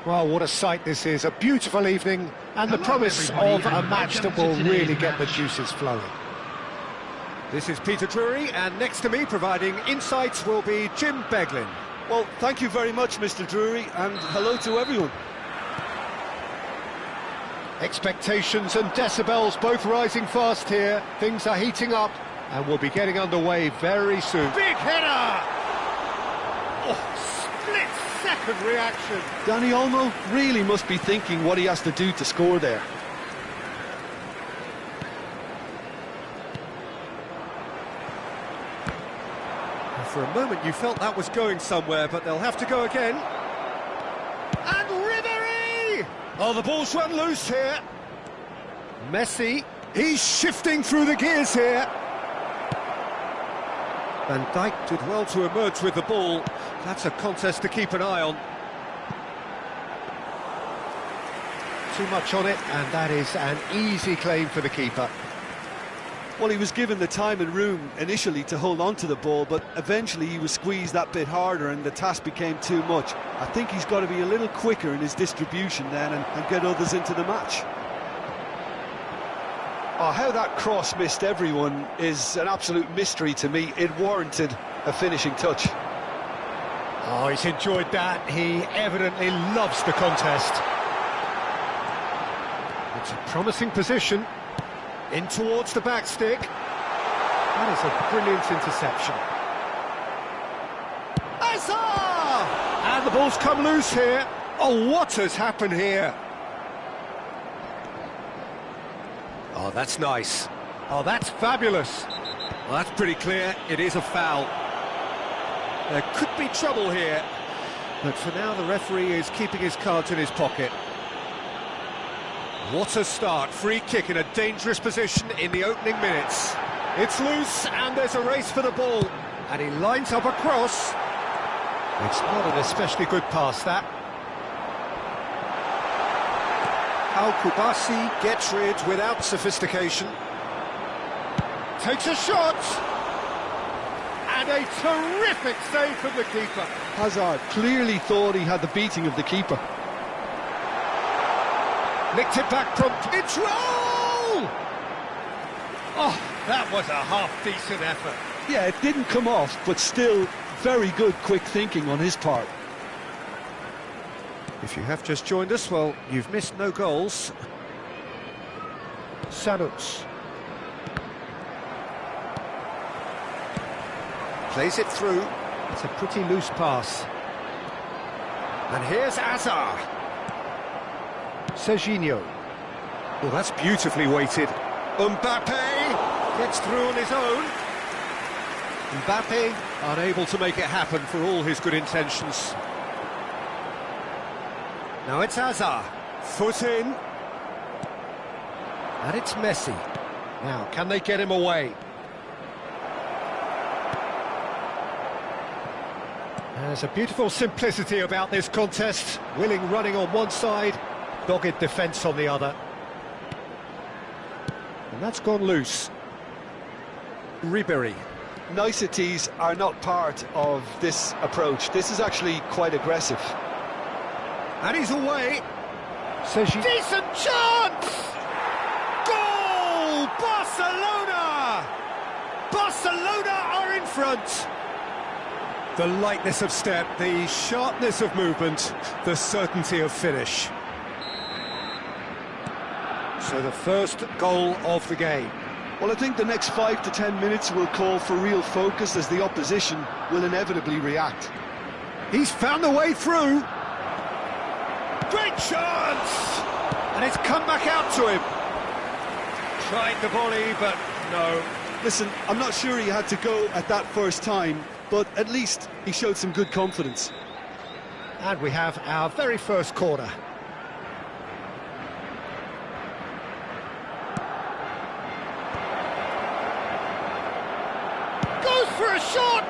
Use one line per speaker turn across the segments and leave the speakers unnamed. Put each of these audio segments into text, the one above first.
Well, what a sight this is, a beautiful evening, and the promise of a match that will really get the juices flowing.
This is Peter Drury, and next to me, providing insights, will be Jim Beglin.
Well, thank you very much, Mr. Drury, and hello to everyone.
Expectations and decibels both rising fast here. Things are heating up, and we'll be getting underway very soon.
Big header! Oh, split-second reaction.
Danny Olmo really must be thinking what he has to do to score there.
For a moment you felt that was going somewhere, but they'll have to go again. And Ribery! Oh, the ball's run loose here. Messi, he's shifting through the gears here. Van Dijk did well to emerge with the ball. That's a contest to keep an eye on.
Too much on it, and that is an easy claim for the keeper.
Well, he was given the time and room initially to hold on to the ball, but eventually he was squeezed that bit harder and the task became too much. I think he's got to be a little quicker in his distribution then and get others into the match. Oh, how that cross missed everyone is an absolute mystery to me. It warranted a finishing touch.
Oh, he's enjoyed that. He evidently loves the contest. It's a promising position.
In towards the back stick.
That is a brilliant interception.
Hazard! And the ball's come loose here. Oh, what has happened here? Oh, that's nice.
Oh, that's fabulous.
Well, that's pretty clear. It is a foul. There could be trouble here. But for now, the referee is keeping his cards in his pocket. What a start, free kick in a dangerous position in the opening minutes. It's loose and there's a race for the ball. And he lines up a cross.
It's not an especially good pass, that.
Al-Kubasi gets rid without sophistication. Takes a shot. And a terrific save from the keeper.
Hazard clearly thought he had the beating of the keeper.
Nicked it back from... It's roll! Oh, that was a half-decent effort.
Yeah, it didn't come off, but still very good quick thinking on his part.
If you have just joined us, well, you've missed no goals.
Sanuts.
Plays it through.
It's a pretty loose pass.
And here's Hazard.
Serginho.
Well, that's beautifully weighted. Mbappe gets through on his own. Mbappe unable to make it happen for all his good intentions. Now it's Hazard. Foot in.
And it's Messi. Now, can they get him away? There's a beautiful simplicity about this contest. Willing running on one side, dogged defence on the other. And that's gone loose.
Ribery.
Niceties are not part of this approach. This is actually quite aggressive.
And he's away.
Decent
chance! Goal! Barcelona! Barcelona are in front. The lightness of step, the sharpness of movement, the certainty of finish. So the first goal of the game.
Well, I think the next 5 to 10 minutes will call for real focus as the opposition will inevitably react.
He's found a way through. Great chance! And it's come back out to him. Tried the volley, but no.
Listen, I'm not sure he had to go at that first time, but at least he showed some good confidence.
And we have our very first corner.
Goes for a shot!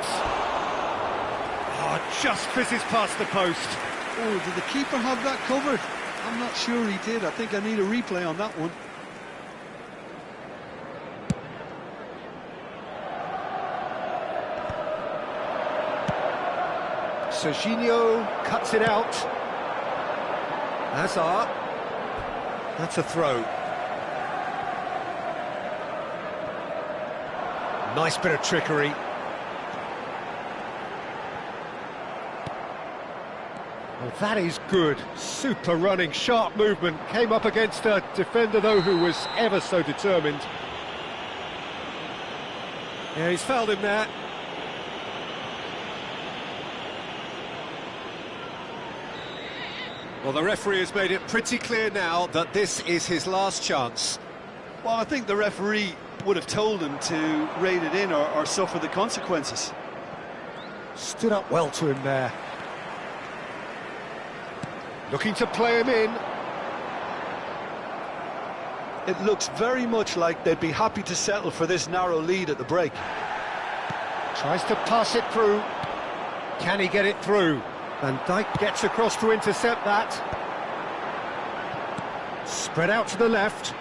Oh, just fizzes past the post.
Oh, did the keeper have that covered? I'm not sure he did. I think I need a replay on that one.
Serginho cuts it out.
Hazard. That's a throw. Nice bit of trickery. Well, that is good. Super running, sharp movement. Came up against a defender, though, who was ever so determined. Yeah, he's fouled him there. Well, the referee has made it pretty clear now that this is his last chance.
Well, I think the referee would have told him to rein it in or suffer the consequences.
Stood up well to him there. Looking to play him in.
It looks very much like they'd be happy to settle for this narrow lead at the break.
Tries to pass it through. Can he get it through? Van Dijk gets across to intercept that. Spread out to the left.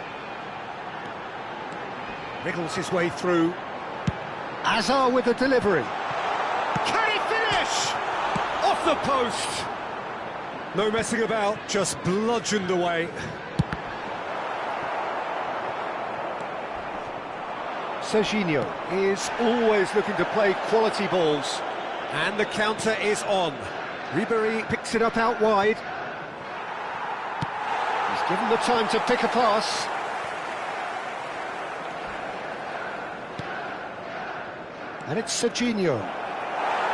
Wriggles his way through. Hazard with the delivery. Can he finish? Off the post. No messing about, just bludgeoned away. Serginho is always looking to play quality balls. And the counter is on. Ribéry picks it up out wide. He's given the time to pick a pass. And it's Serginho.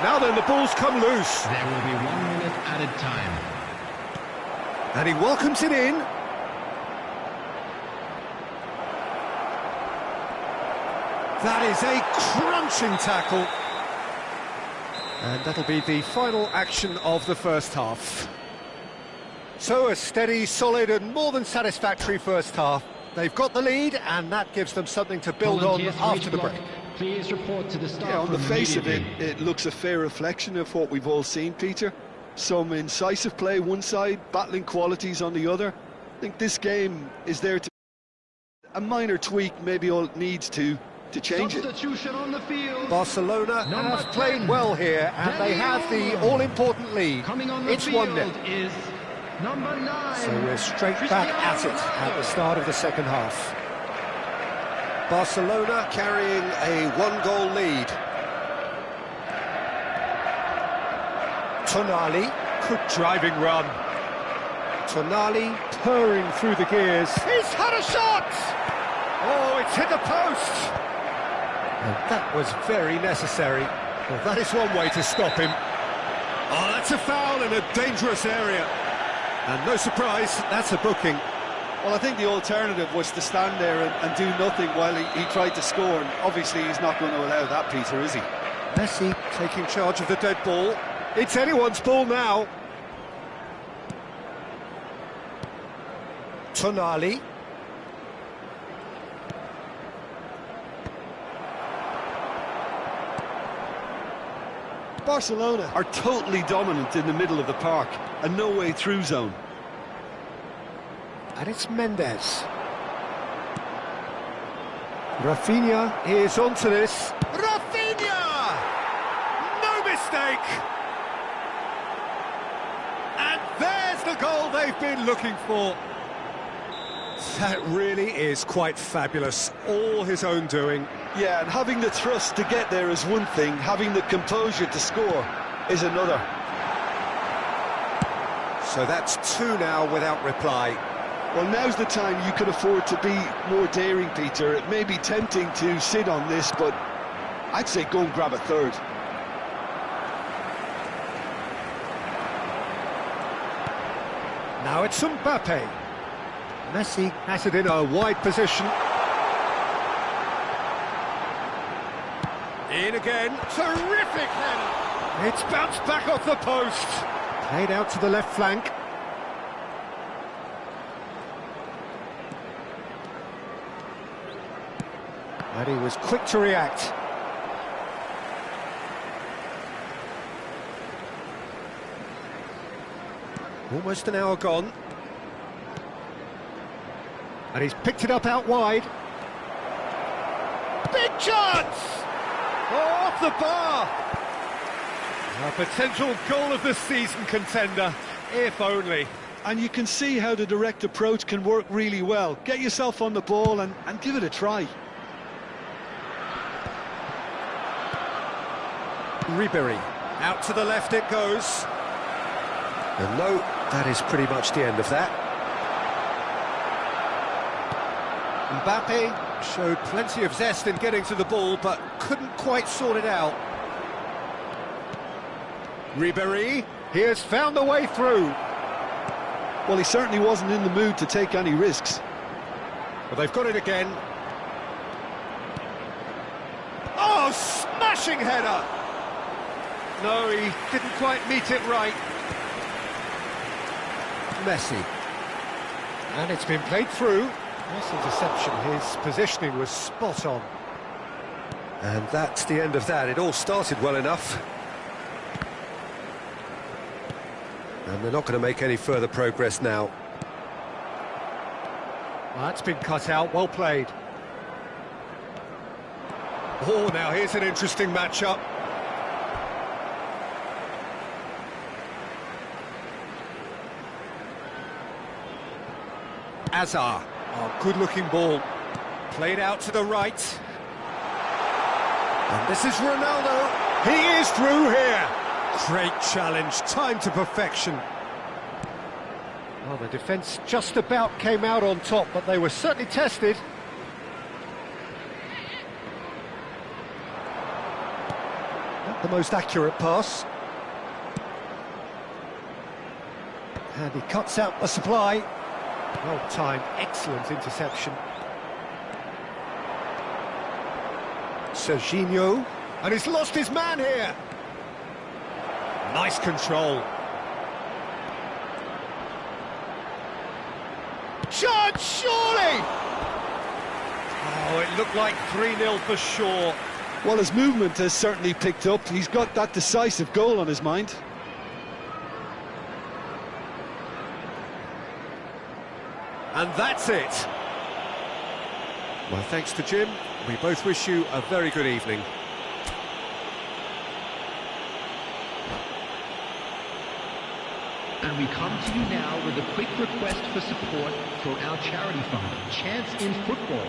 Now then, the ball's come loose.
There will be 1 minute added time.
And he welcomes it in. That is a crunching tackle. And that'll be the final action of the first half. So a steady, solid and more than satisfactory first half. They've got the lead and that gives them something to build on after the break.
Please report to the staff.
Yeah, on the face of it, it looks a fair reflection of what we've all seen, Peter. Some incisive play one side, battling qualities on the other. I think this game is there to... A minor tweak maybe all it needs to change it.
Substitution on the field.
Barcelona have played well here and they have the all-important lead. It's 1-0.
Is number 9.
So we're straight back at it at the start of the second half. Barcelona carrying a 1-goal lead. Tonali, good driving run. Tonali purring through the gears. He's had a shot! Oh, it's hit the post! And that was very necessary. Well, that is one way to stop him. Oh, that's a foul in a dangerous area. And no surprise, that's a booking.
Well, I think the alternative was to stand there and do nothing while he tried to score, and obviously he's not going to allow that, Peter, is he?
Messi taking charge of the dead ball. It's anyone's ball now. Tonali.
Barcelona are totally dominant in the middle of the park, a no-way through zone.
And it's Mendes. Rafinha is onto this. Rafinha! No mistake! And there's the goal they've been looking for. That really is quite fabulous. All his own doing.
Yeah, and having the thrust to get there is one thing, having the composure to score is another.
So that's 2 now without reply.
Well, now's the time you could afford to be more daring, Peter. It may be tempting to sit on this, but I'd say go and grab a third.
Now it's Mbappe. Messi has it in a wide position. In again, terrific header. It's bounced back off the post. Played out to the left flank. And he was quick to react. Almost an hour gone. And he's picked it up out wide. Big chance! Oh, off the bar! A potential goal of the season contender, if only.
And you can see how the direct approach can work really well. Get yourself on the ball and give it a try.
Ribery, out to the left it goes. And no, that is pretty much the end of that. Mbappe showed plenty of zest in getting to the ball, but couldn't quite sort it out. Ribery,
He has found a way through.
Well, he certainly wasn't in the mood to take any risks.
well, they've got it again. Oh, smashing header! No, he didn't quite meet it right. Messi.
And it's been played through. Nice interception, his positioning was spot on.
And that's the end of that. It all started well enough. And they're not going to make any further progress now.
Well, that's been cut out, well played.
Oh, now here's an interesting matchup. Azar. Oh, good-looking ball. Played out to the right. And this is Ronaldo.
He is through here.
Great challenge, time to perfection.
Well, the defence just about came out on top, but they were certainly tested.
Not the most accurate pass. And he cuts out the supply.
Well timed, excellent interception.
Serginho. And he's lost his man here. Nice control. Shot, surely! Oh, it looked like 3-0 for sure.
Well, his movement has certainly picked up. He's got that decisive goal on his mind.
And that's it. Well, thanks to Jim. We both wish you a very good evening.
And we come to you now with a quick request for support for our charity fund, Chance in Football.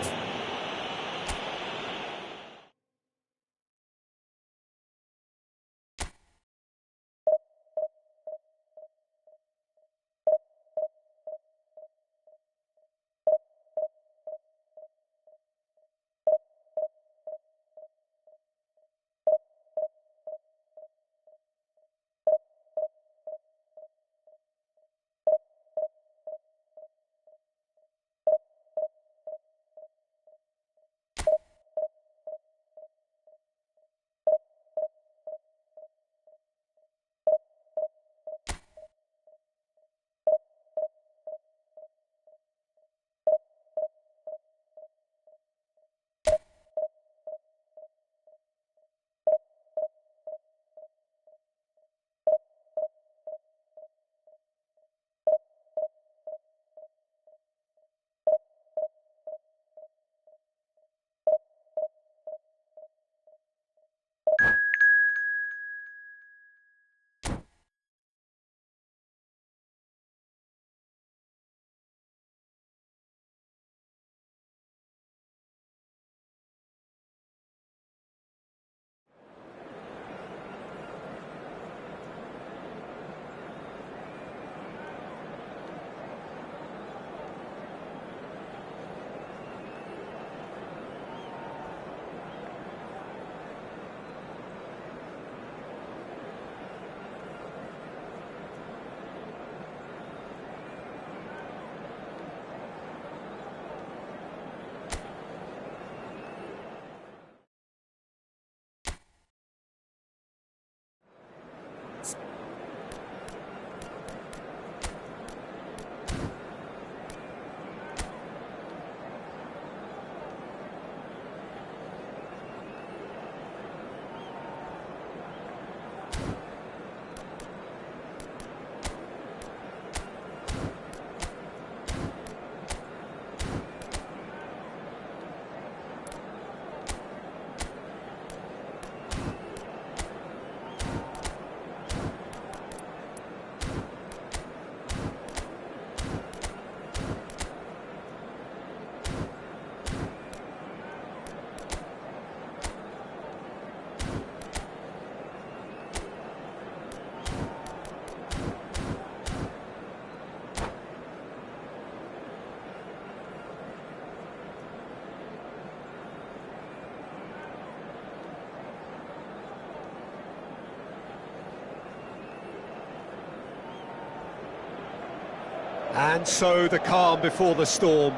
And so the calm before the storm.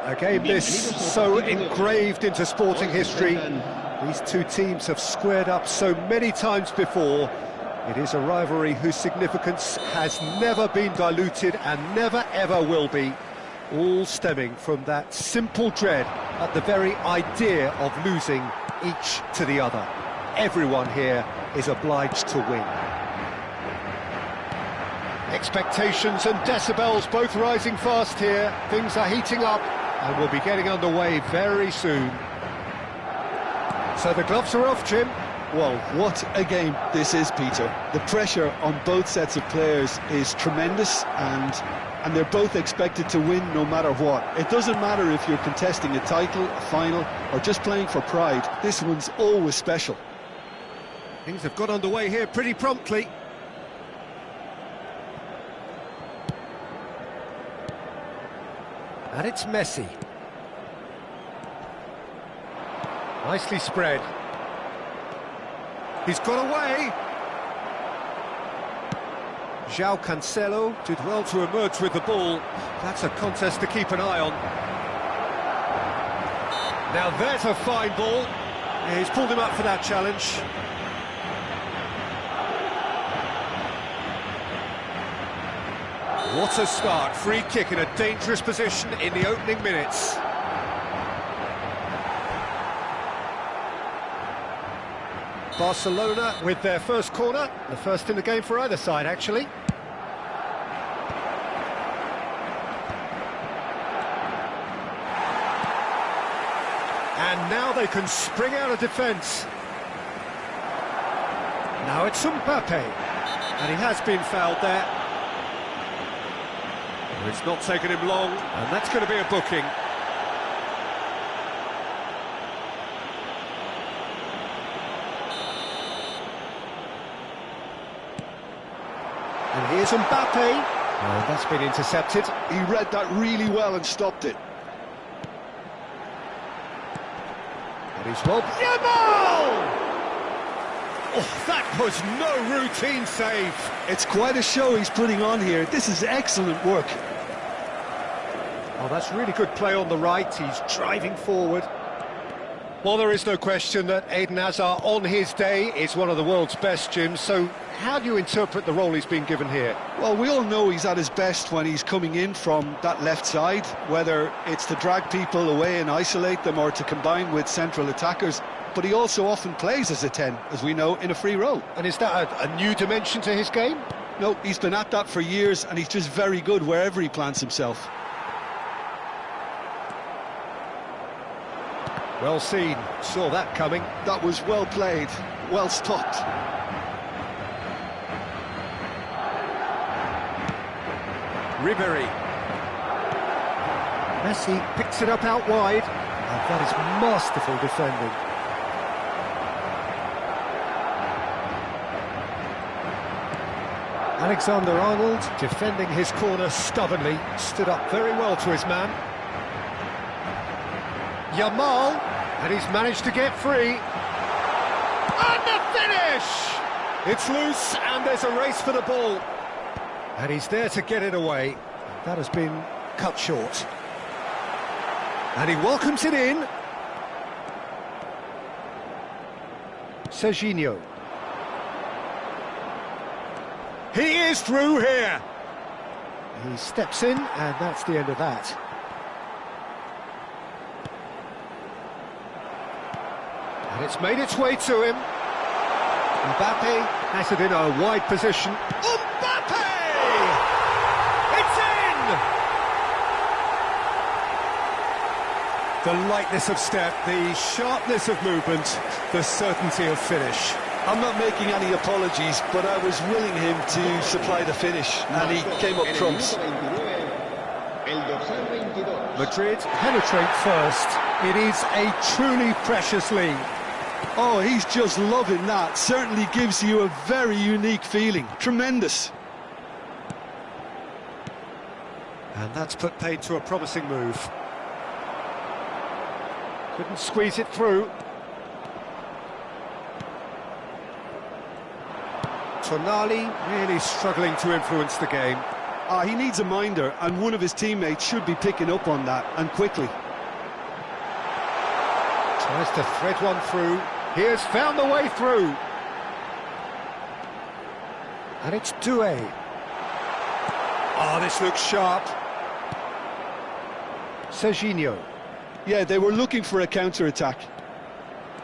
A game this so engraved into sporting history. These two teams have squared up so many times before. It is a rivalry whose significance has never been diluted and never ever will be. All stemming from that simple dread at the very idea of losing each to the other. Everyone here is obliged to win. Expectations and decibels both rising fast here. Things are heating up and we'll be getting underway very soon. So the gloves are off, Jim.
Well, what a game this is, Peter. The pressure on both sets of players is tremendous, and they're both expected to win no matter what. It doesn't matter if you're contesting a title, a final, or just playing for pride. This one's always special.
Things have got underway here pretty promptly.
And it's Messi. Nicely spread.
He's got away. João Cancelo did well to emerge with the ball. That's a contest to keep an eye on. Now there's a fine ball. Yeah, he's pulled him up for that challenge. What a start. Free kick in a dangerous position in the opening minutes.
Barcelona with their first corner, the first in the game for either side, actually.
And now they can spring out of defence. Now it's Mbappe. And he has been fouled there. It's not taken him long, and that's going to be a booking.
And here's Mbappe. Oh, that's been intercepted.
He read that really well and stopped it.
And he's well...
Yamal! Oh, that was no routine save.
It's quite a show he's putting on here. This is excellent work.
Oh, that's really good play on the right. He's driving forward. Well, there is no question that Eden Hazard, on his day, is one of the world's best, Jim. So how do you interpret the role he's been given here?
Well, we all know he's at his best when he's coming in from that left side, whether it's to drag people away and isolate them or to combine with central attackers. But he also often plays as a 10, as we know, in a free role.
And is that a new dimension to his game?
No, he's been at that for years, and he's just very good wherever he plants himself.
Well seen, saw that coming.
That was well played, well stopped.
Ribery.
Messi picks it up out wide, and that is masterful defending. Alexander-Arnold, defending his corner stubbornly, stood up very well to his man. Yamal, and he's managed to get free.
And the finish! It's loose, and there's a race for the ball.
And he's there to get it away. That has been cut short.
And he welcomes it in.
Serginho.
He is through here.
He steps in, and that's the end of that. And it's made its way to him. Mbappe has it in a wide position.
Mbappe! It's in! The lightness of step, the sharpness of movement, the certainty of finish.
I'm not making any apologies, but I was willing him to supply the finish, and he came up trumps.
Madrid penetrate first. It is a truly precious lead.
Oh, he's just loving that. Certainly gives you a very unique feeling. Tremendous.
And that's put paid to a promising move.
Couldn't squeeze it through. Tonali really struggling to influence the game.
He needs a minder, and one of his teammates should be picking up on that, and quickly.
Tries to thread one through. He has found the way through. And it's Doué. Oh, this looks sharp. Serginho.
Yeah, they were looking for a counter-attack.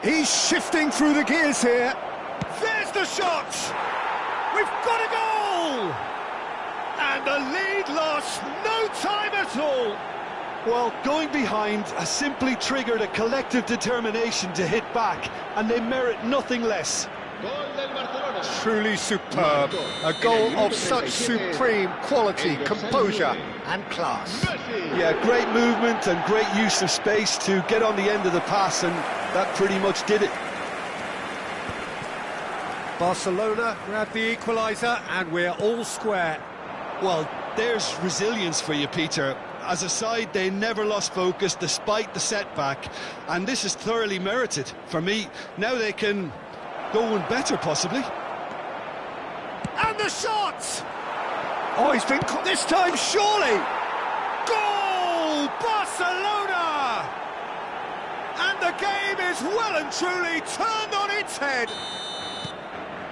He's shifting through the gears here. There's the shot! We've got a goal! And the lead lost no time at all.
Well, going behind has simply triggered a collective determination to hit back, and they merit nothing less.
Truly superb. A goal of such supreme quality, composure and class.
Yeah, great movement and great use of space to get on the end of the pass, and that pretty much did it.
Barcelona grab the equaliser and we're all square.
Well, there's resilience for you, Peter. As a side, they never lost focus despite the setback, and this is thoroughly merited. For me, now they can go one better, possibly.
And the shot! Oh, he's been caught this time, surely! Goal! Barcelona! And the game is well and truly turned on its head.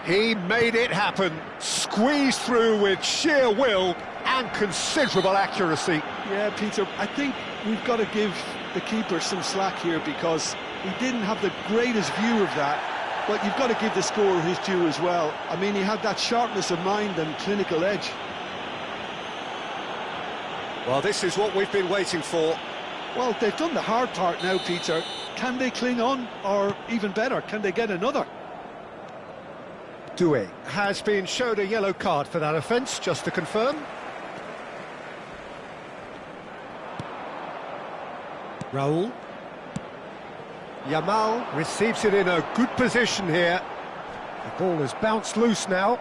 He made it happen, squeezed through with sheer will and considerable accuracy.
Yeah, Peter, I think we've got to give the keeper some slack here, because he didn't have the greatest view of that, but you've got to give the scorer his due as well. I mean, he had that sharpness of mind and clinical edge.
Well, this is what we've been waiting for.
Well, they've done the hard part now, Peter. Can they cling on, or even better, can they get another?
Doué has been showed a yellow card for that offence, just to confirm. Raul. Yamal receives it in a good position here. The ball has bounced loose now.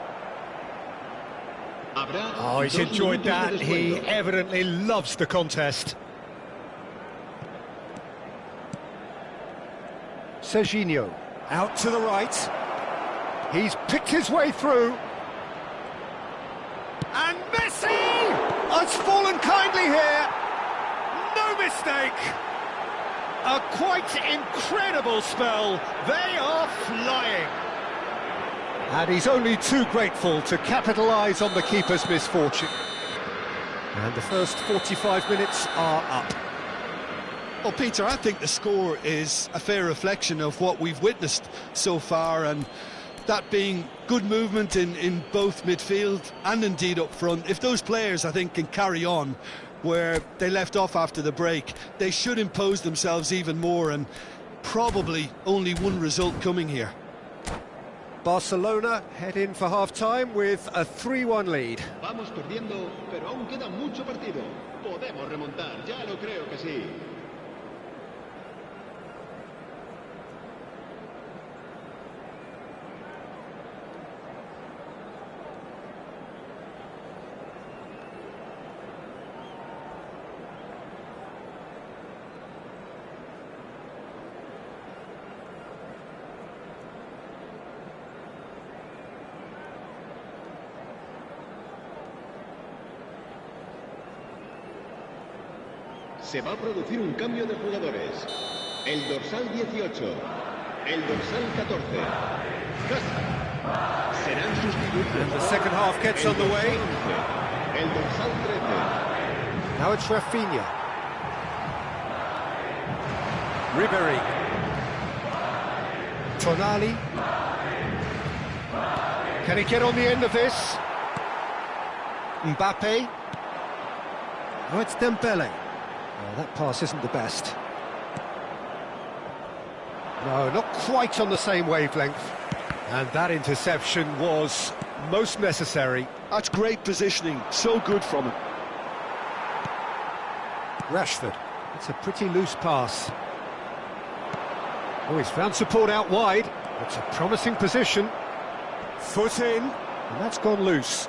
Oh, he's enjoyed that. He evidently loves the contest. Serginho out to the right. He's picked his way through. And Messi has fallen kindly here. No mistake. A quite incredible spell. They are flying. And he's only too grateful to capitalise on the keeper's misfortune. And the first 45 minutes are up.
Well, Peter, I think the score is a fair reflection of what we've witnessed so far, and that being good movement in both midfield and indeed up front. If those players, I think, can carry on where they left off after the break, they should impose themselves even more, and probably only one result coming here.
Barcelona head in for half-time with a 3-1 lead.
Vamos perdiendo, pero aún queda mucho partido. Podemos remontar, ya lo creo que sí. Se va a producir un cambio de jugadores. El dorsal 18, el dorsal 14. Serán sustituidos.
And the second half gets underway.
El dorsal 13.
Now it's Rafinha. Ribéry. Tonali. Can he get on the end of this? Mbappe. Oh, it's Dembele. Oh, that pass isn't the best. No, not quite on the same wavelength. And that interception was most necessary.
That's great positioning, so good from him.
Rashford. It's a pretty loose pass. Oh, he's found support out wide. It's a promising position. Foot in, and that's gone loose.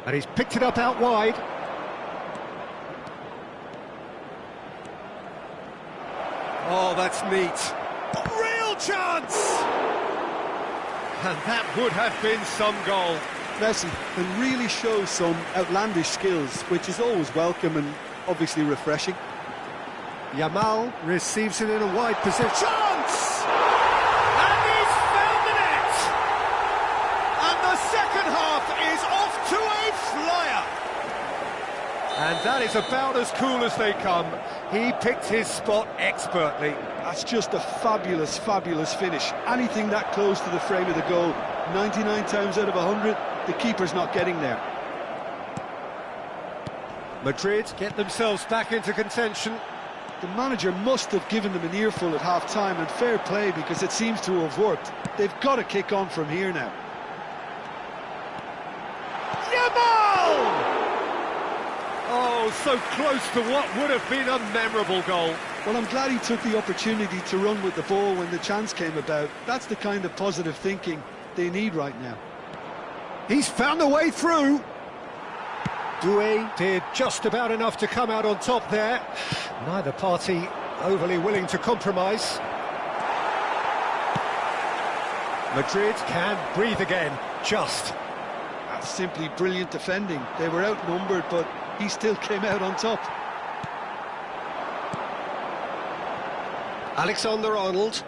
And he's picked it up out wide.
that's neat. Real chance! And that would have been some goal.
Messi can really show some outlandish skills, which is always welcome and obviously refreshing.
Yamal receives it in a wide position.
Chance! And he's found the net! And the second half is off to a flyer! And that is about as cool as they come. He picked his spot expertly.
That's just a fabulous, fabulous finish. Anything that close to the frame of the goal, 99 times out of 100, the keeper's not getting there.
Madrid get themselves back into contention.
The manager must have given them an earful at half-time, and fair play because it seems to have worked. They've got to kick on from here now.
Yamal! Oh, so close to what would have been a memorable goal.
Well, I'm glad he took the opportunity to run with the ball when the chance came about. That's the kind of positive thinking they need right now.
He's found a way through. Doué did just about enough to come out on top there. Neither party overly willing to compromise. Madrid can breathe again, just.
That's simply brilliant defending. They were outnumbered, but he still came out on top.
Alexander-Arnold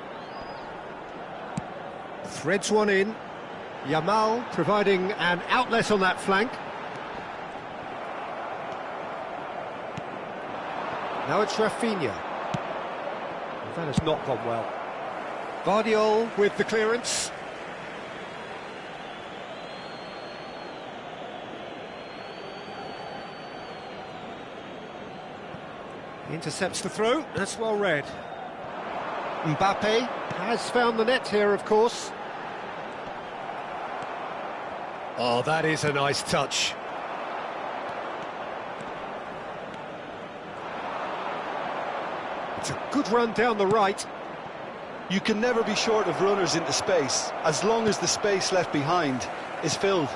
threads one in. Yamal providing an outlet on that flank. Now it's Rafinha. That has not gone well. Vardiol with the clearance. He intercepts the throw. That's well read. Mbappe has found the net here, of course. Oh, that is a nice touch. It's a good run down the right.
You can never be short of runners into space, as long as the space left behind is filled.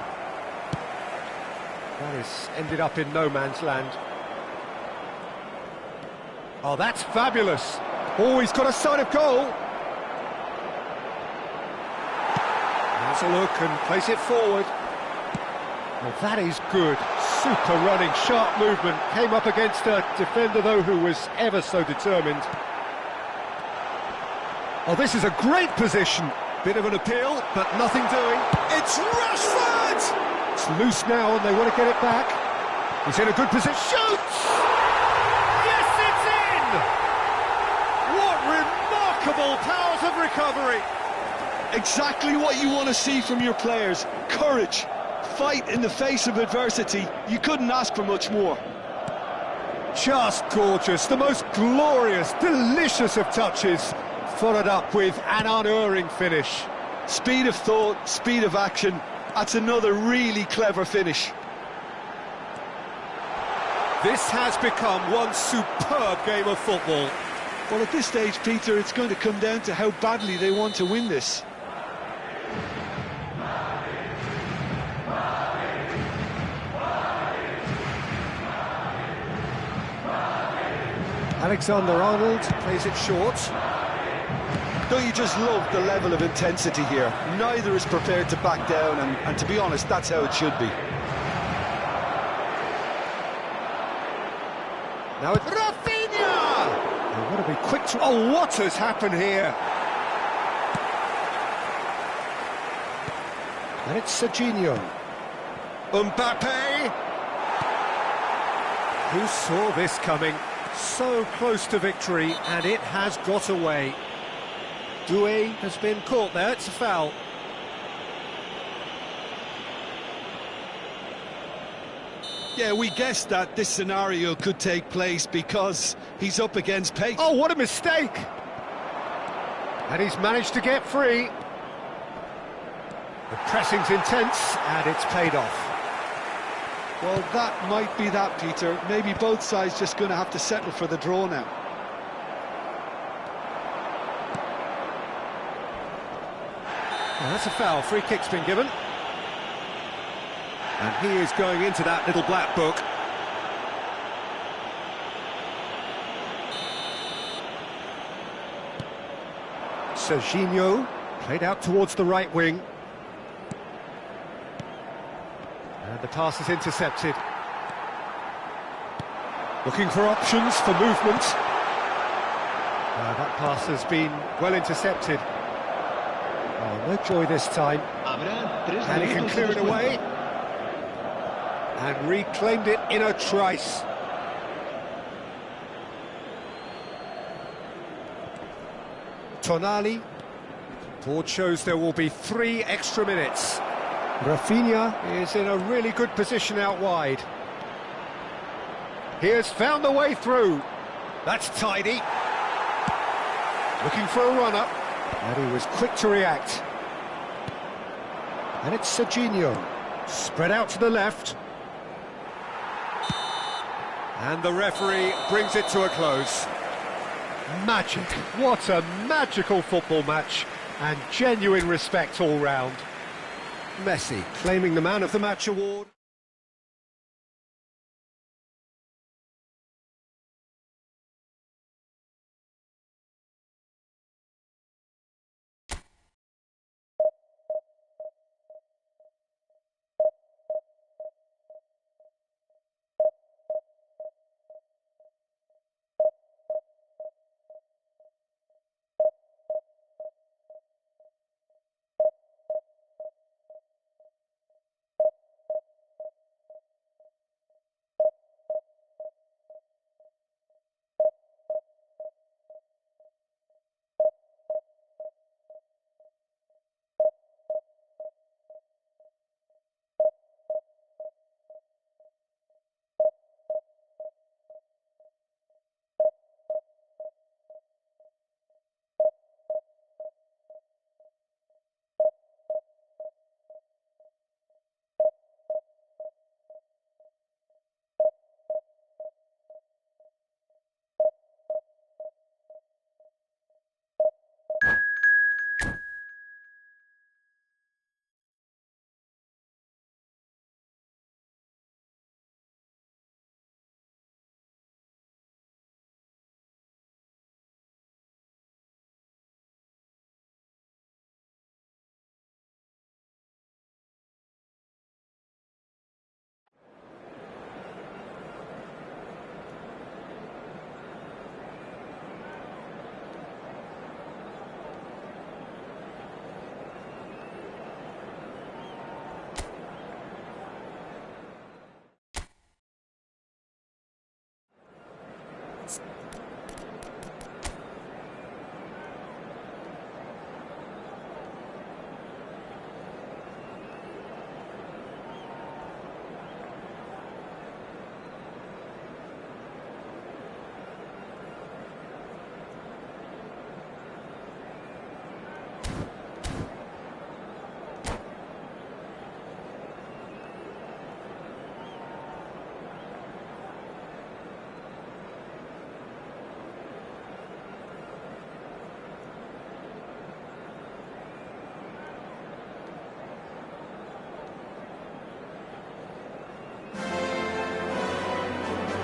That has ended up in no man's land. Oh, that's fabulous. Oh, he's got a sight of goal. Has a look and place it forward. Well, that is good. Super running, sharp movement. Came up against a defender, though, who was ever so determined. Oh, this is a great position. Bit of an appeal, but nothing doing.
It's Rashford!
It's loose now, and they want to get it back. He's in a good position. Shoots!
Yes, it's in! What remarkable powers of recovery!
Exactly what you want to see from your players. Courage. Fight in the face of adversity. You couldn't ask for much more.
Just gorgeous. The most glorious, delicious of touches. Followed up with an unerring finish.
Speed of thought, speed of action. That's another really clever finish.
This has become one superb game of football.
Well, at this stage, Peter, it's going to come down to how badly they want to win this.
Alexander-Arnold plays it short.
Don't you just love the level of intensity here? Neither is prepared to back down, and to be honest, that's how it should be.
Now it's
Rafinha!
They want to be quick to...
Oh, what has happened here?
And it's Serginho.
Mbappe!
Who saw this coming? So close to victory, and it has got away. Doué has been caught there, it's a foul.
Yeah, we guessed that this scenario could take place because he's up against pace.
Oh, what a mistake! And he's managed to get free. The pressing's intense, and it's paid off.
Well, that might be that, Peter. Maybe both sides just going to have to settle for the draw now.
Well, that's a foul. Free kick's been given.
And he is going into that little black book.
Serginho, played out towards the right wing. And the pass is intercepted. Looking for options for movement. That pass has been well intercepted. Oh, no joy this time. And he can clear it away. And reclaimed it in a trice. Tonali. Board shows there will be 3 extra minutes. Rafinha is in a really good position out wide. He has found the way through. That's tidy. Looking for a runner. And he was quick to react. And it's Serginho. Spread out to the left. And the referee brings it to a close. Magic. What a magical football match. And genuine respect all round. Messi claiming the Man of the Match award.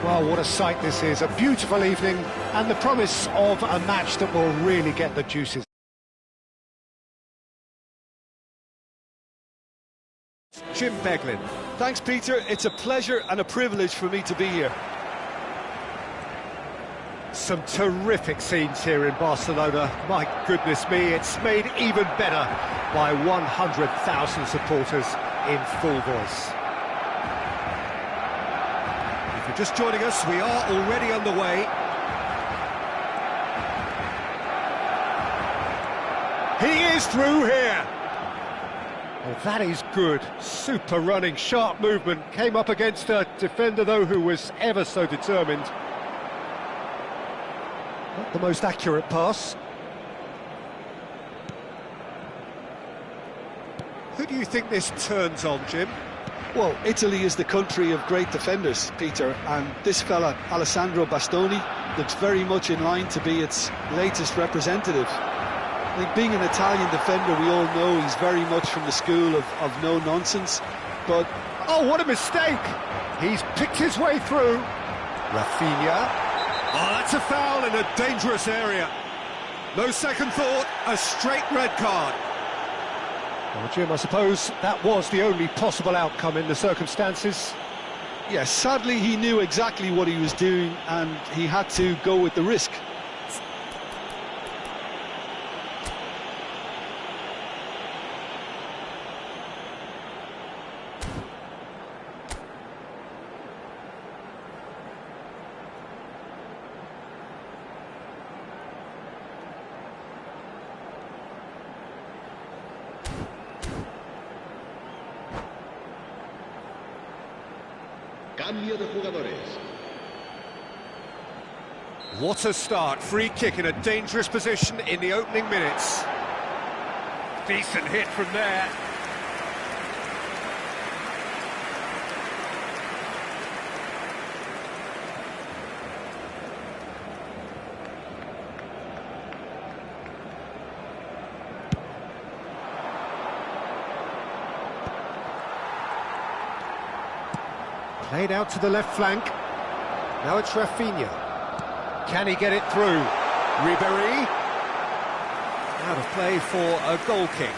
Well, what a sight this is. A beautiful evening and the promise of a match that will really get the juices. Jim Beglin.
Thanks, Peter. It's a pleasure and a privilege for me to be here.
Some terrific scenes here in Barcelona. My goodness me, it's made even better by 100,000 supporters in full voice. If you're just joining us, we are already underway. He is through here. Oh, that is good. Super running, sharp movement. Came up against a defender, though, who was ever so determined. Not the most accurate pass. Who do you think this turns on, Jim?
Well, Italy is the country of great defenders, Peter, and this fella, Alessandro Bastoni, looks very much in line to be its latest representative. I think being an Italian defender, we all know he's very much from the school of no-nonsense, but...
Oh, what a mistake! He's picked his way through. Rafinha. Oh, that's a foul in a dangerous area.
No second thought, a straight red card.
Well, Jim, I suppose that was the only possible outcome in the circumstances.
Yes, sadly he knew exactly what he was doing and he had to go with the risk.
Cambio de jugadores.
What a start, free kick in a dangerous position in the opening minutes. Decent hit from there.
Played out to the left flank. Now it's Rafinha. Can he get it through?
Ribéry. Out of play for a goal kick.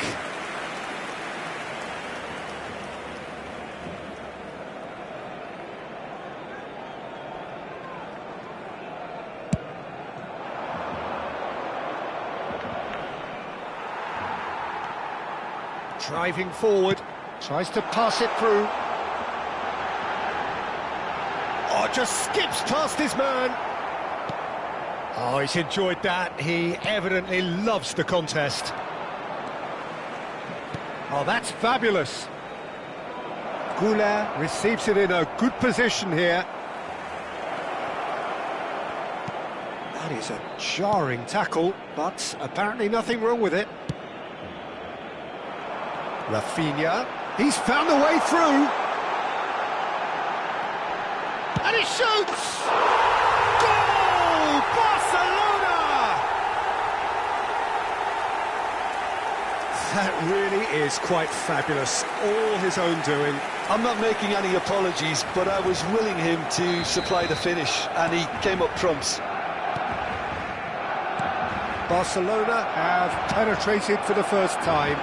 Driving forward. Tries to pass it through. Oh, just skips past his man. Oh, he's enjoyed that. He evidently loves the contest. Oh, that's fabulous. Goulart receives it in a good position here. That is a jarring tackle, but apparently nothing wrong with it. Rafinha, he's found a way through. And he shoots! Goal! Barcelona! That really is quite fabulous. All his own doing.
I'm not making any apologies, but I was willing him to supply the finish, and he came up trumps.
Barcelona have penetrated for the first time.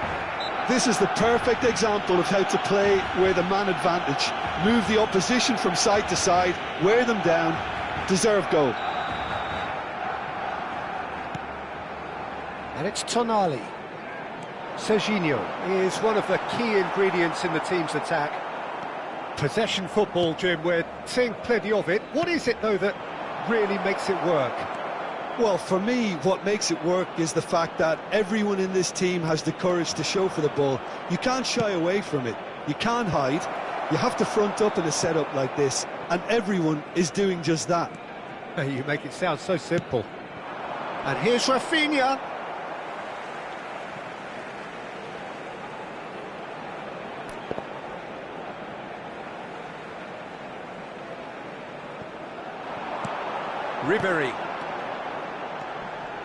This is the perfect example of how to play with a man advantage. Move the opposition from side to side, wear them down, deserve goal.
And it's Tonali. Serginho is one of the key ingredients in the team's attack. Possession football, Jim, we're seeing plenty of it. What is it, though, that really makes it work?
Well, for me, what makes it work is the fact that everyone in this team has the courage to show for the ball. You can't shy away from it. You can't hide. You have to front up in a setup like this, and everyone is doing just that.
You make it sound so simple. And here's Rafinha.
Ribéry.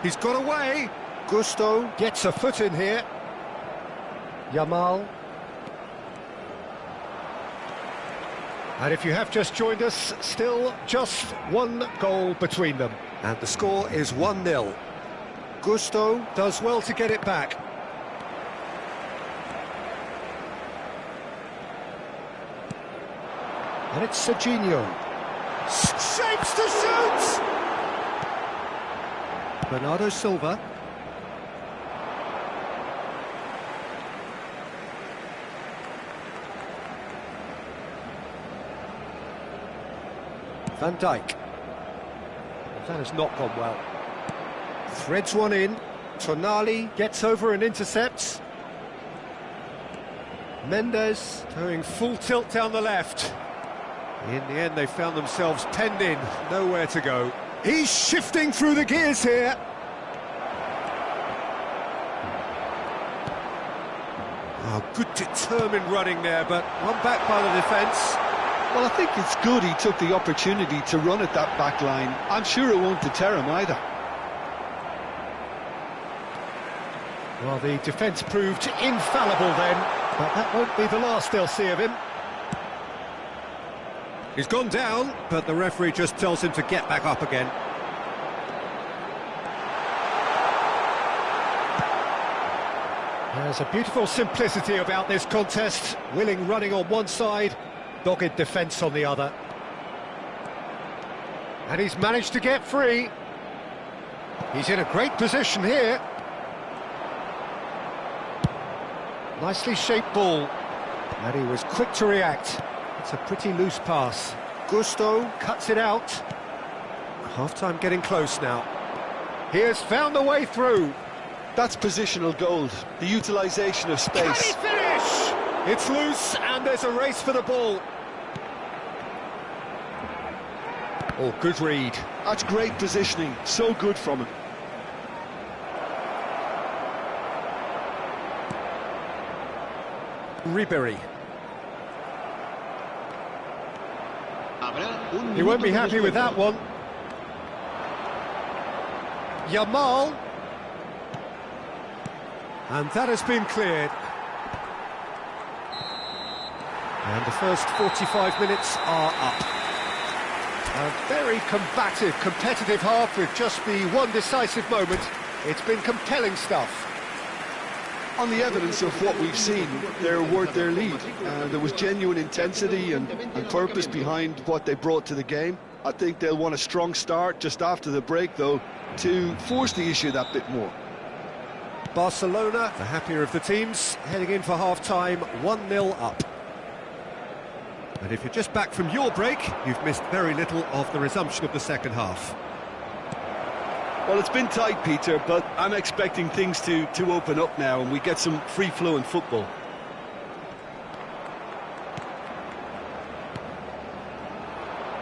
He's got away.
Gusto gets a foot in here. Yamal. And if you have just joined us, still just one goal between them. And the score is 1-0. Gusto does well to get it back. And it's Serginho. Shapes to shoot! Bernardo Silva. Van Dijk. That has not gone well. Threads one in. Tonali gets over and intercepts. Mendes going full tilt down the left. In the end, they found themselves penned in, nowhere to go. He's shifting through the gears here. Oh, good determined running there, but one back by the defence.
Well, I think it's good he took the opportunity to run at that back line. I'm sure it won't deter him either.
Well, the defence proved infallible then, but that won't be the last they'll see of him.
He's gone down, but the referee just tells him to get back up again.
There's a beautiful simplicity about this contest. Willing running on one side, dogged defence on the other. And he's managed to get free. He's in a great position here. Nicely shaped ball. And he was quick to react. It's a pretty loose pass. Gusto cuts it out. Half-time getting close now. He has found the way through.
That's positional gold, the utilisation of space.
Can he finish? It's loose and there's a race for the ball. Oh, good read.
That's great positioning, so good from him.
Ribery. He won't be happy with that one. Yamal. And that has been cleared. And the first 45 minutes are up. A very combative, competitive half with just the one decisive moment. It's been compelling stuff.
On the evidence of what we've seen, they're worth their lead. There was genuine intensity and purpose behind what they brought to the game. I think they'll want a strong start just after the break, though, to force the issue that bit more.
Barcelona, the happier of the teams, heading in for half-time, 1-0 up. And if you're just back from your break, you've missed very little of the resumption of the second half.
Well, it's been tight, Peter, but I'm expecting things to open up now and we get some free-flowing football.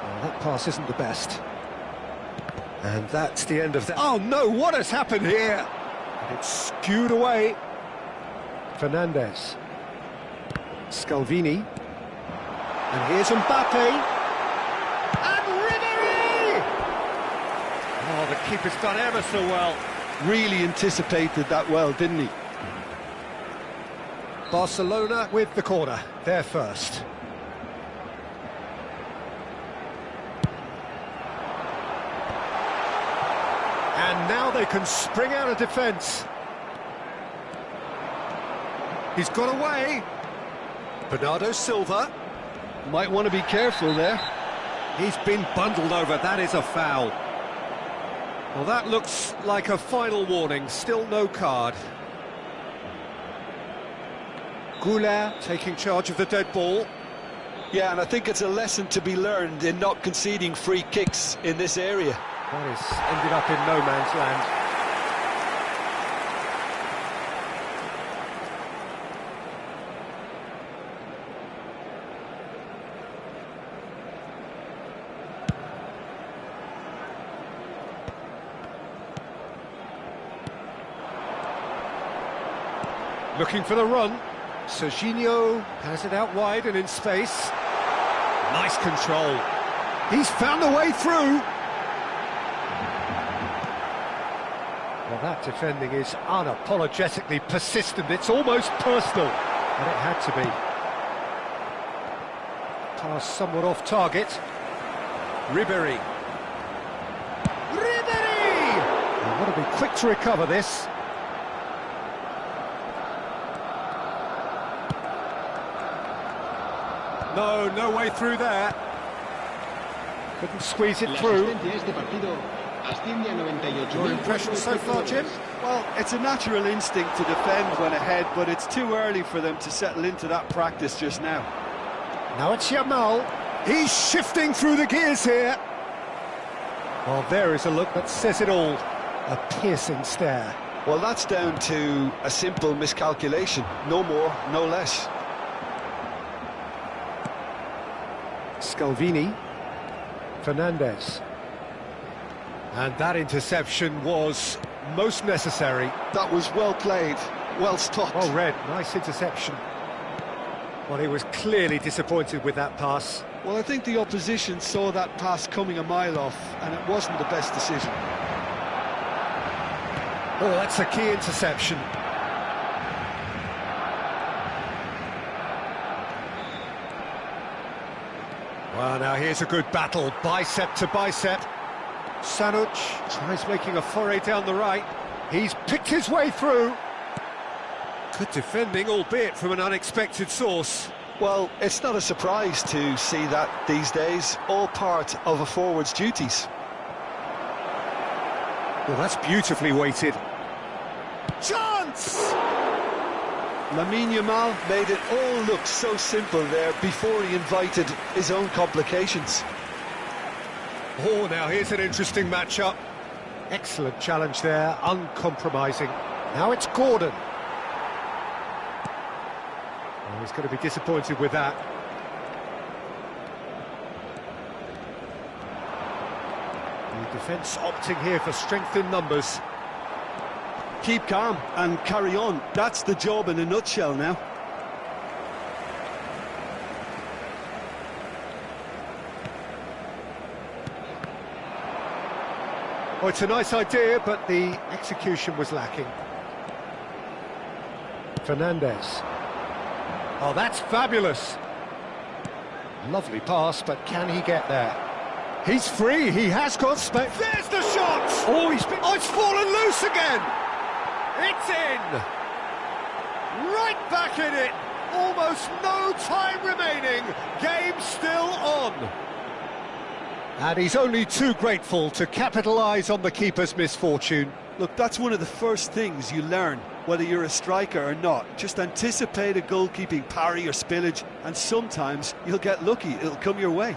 Well, that pass isn't the best. And that's the end of that. Oh no, what has happened here? It's skewed away. Fernandez. Scalvini. And here's Mbappe. And Ribery! Oh, the keeper's done ever so well.
Really anticipated that well, didn't he?
Barcelona with the corner. They're first. And now they can spring out of defence. He's got away. Bernardo Silva.
Might want to be careful there.
He's been bundled over. That is a foul. Well, that looks like a final warning. Still no card. Goulart taking charge of the dead ball.
Yeah, and I think it's a lesson to be learned in not conceding free kicks in this area.
That has ended up in no man's land. Looking for the run. Serginho has it out wide and in space. Nice control. He's found a way through. Well, that defending is unapologetically persistent. It's almost personal, and it had to be. Pass somewhat off target. Ribery. Ribery! They've got to be quick to recover this. No way through there. Couldn't squeeze it through. Your impression so far, Jim?
Well, it's a natural instinct to defend when ahead, but it's too early for them to settle into that practice just now.
Now it's Yamal. He's shifting through the gears here. Well, there is a look that says it all. A piercing stare.
Well, that's down to a simple miscalculation. No more, no less.
Scalvini. Fernandez. And that interception was most necessary.
That was well played, well stopped.
Well read, nice interception. Well, he was clearly disappointed with that pass.
Well, I think the opposition saw that pass coming a mile off, and it wasn't the best decision.
Oh, that's a key interception. Well, now here's a good battle, bicep to bicep. Sanuc tries making a foray down the right. He's picked his way through.
Good defending, albeit from an unexpected source.
Well, it's not a surprise to see that these days, all part of a forward's duties.
Well, that's beautifully weighted. Chance!
Lamine Yamal made it all look so simple there before he invited his own complications.
Oh, now here's an interesting matchup.
Excellent challenge there, uncompromising. Now it's Gordon. Oh, he's going to be disappointed with that. The defence opting here for strength in numbers.
Keep calm and carry on. That's the job in a nutshell now.
Oh, it's a nice idea, but the execution was lacking. Fernandez. Oh, that's fabulous. Lovely pass, but can he get there? He's free, he has got space.
There's the shot!
Oh,
it's fallen loose again! It's in! Right back in it! Almost no time remaining. Game still on.
And he's only too grateful to capitalise on the keeper's misfortune.
Look, that's one of the first things you learn, whether you're a striker or not. Just anticipate a goalkeeping parry or spillage, and sometimes you'll get lucky, it'll come your way.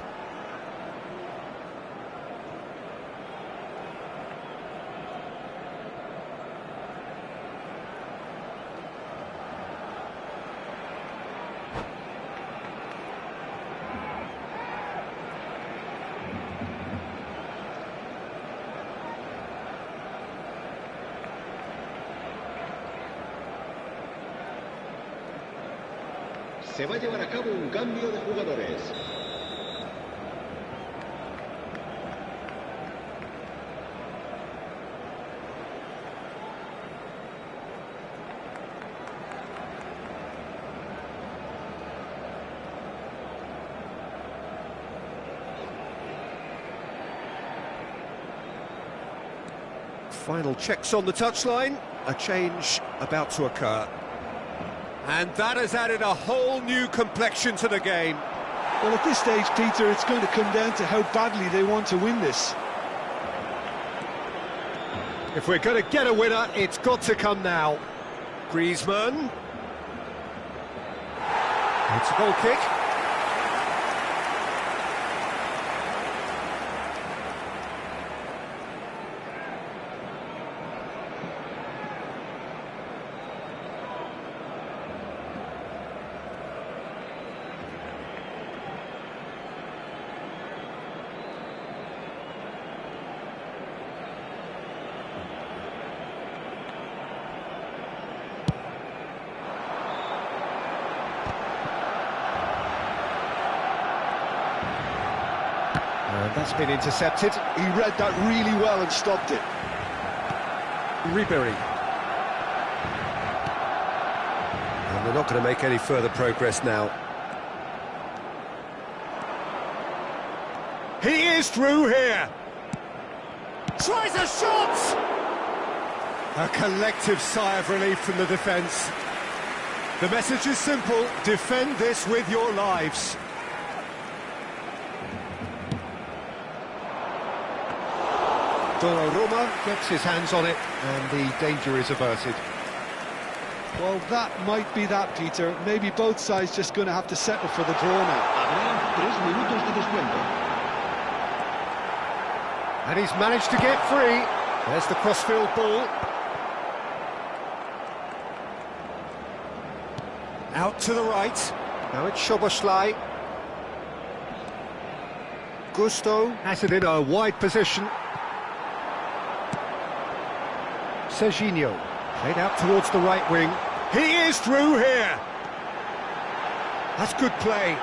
Se va a llevar a cabo un cambio de jugadores.
Final checks on the touchline. A change about to occur. And that has added a whole new complexion to the game.
Well, at this stage, Peter, it's going to come down to how badly they want to win this.
If we're going to get a winner, it's got to come now.
Griezmann. It's a goal kick.
And that's been intercepted.
He read that really well and stopped it.
Ribery.
And they're not going to make any further progress now.
He is through here.
Tries a shot! A collective sigh of relief from the defence. The message is simple: defend this with your lives.
Donnarumma gets his hands on it, and the danger is averted.
Well, that might be that, Peter. Maybe both sides just going to have to settle for the draw now.
Habrá 3 minutos de descuento.
And he's managed to get free. There's the crossfield ball.
Out to the right.
Now it's Szoboszlai. Gusto has it in a wide position. Serginho played out towards the right wing.
He is through here. That's good play.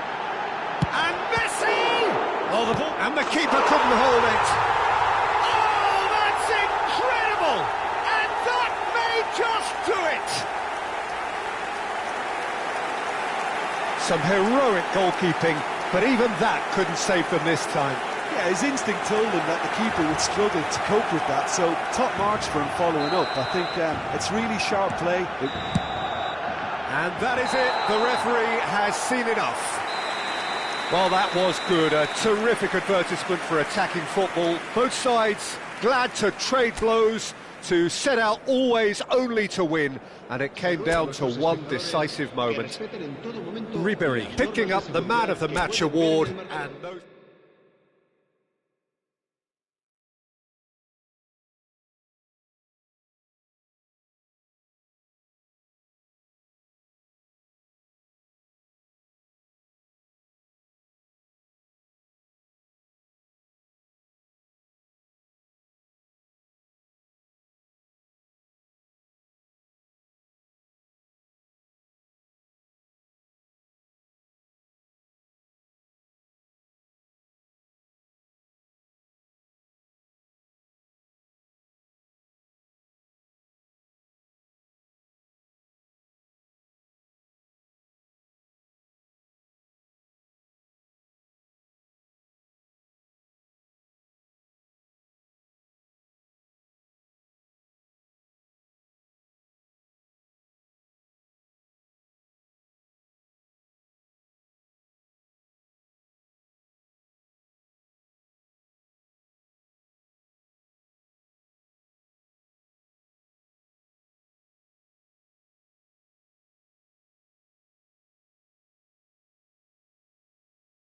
And Messi! Oh, the ball, and the keeper couldn't hold it. Oh, that's incredible! And that may just do it.
Some heroic goalkeeping, but even that couldn't save them this time.
Yeah, his instinct told him that the keeper would struggle to cope with that, so top marks for him following up. I think it's really sharp play.
And that is it, the referee has seen enough. Well, that was good, a terrific advertisement for attacking football. Both sides glad to trade blows, to set out always only to win, and it came down to one decisive moment.
Ribery
Picking up the Man of the Match award, and those...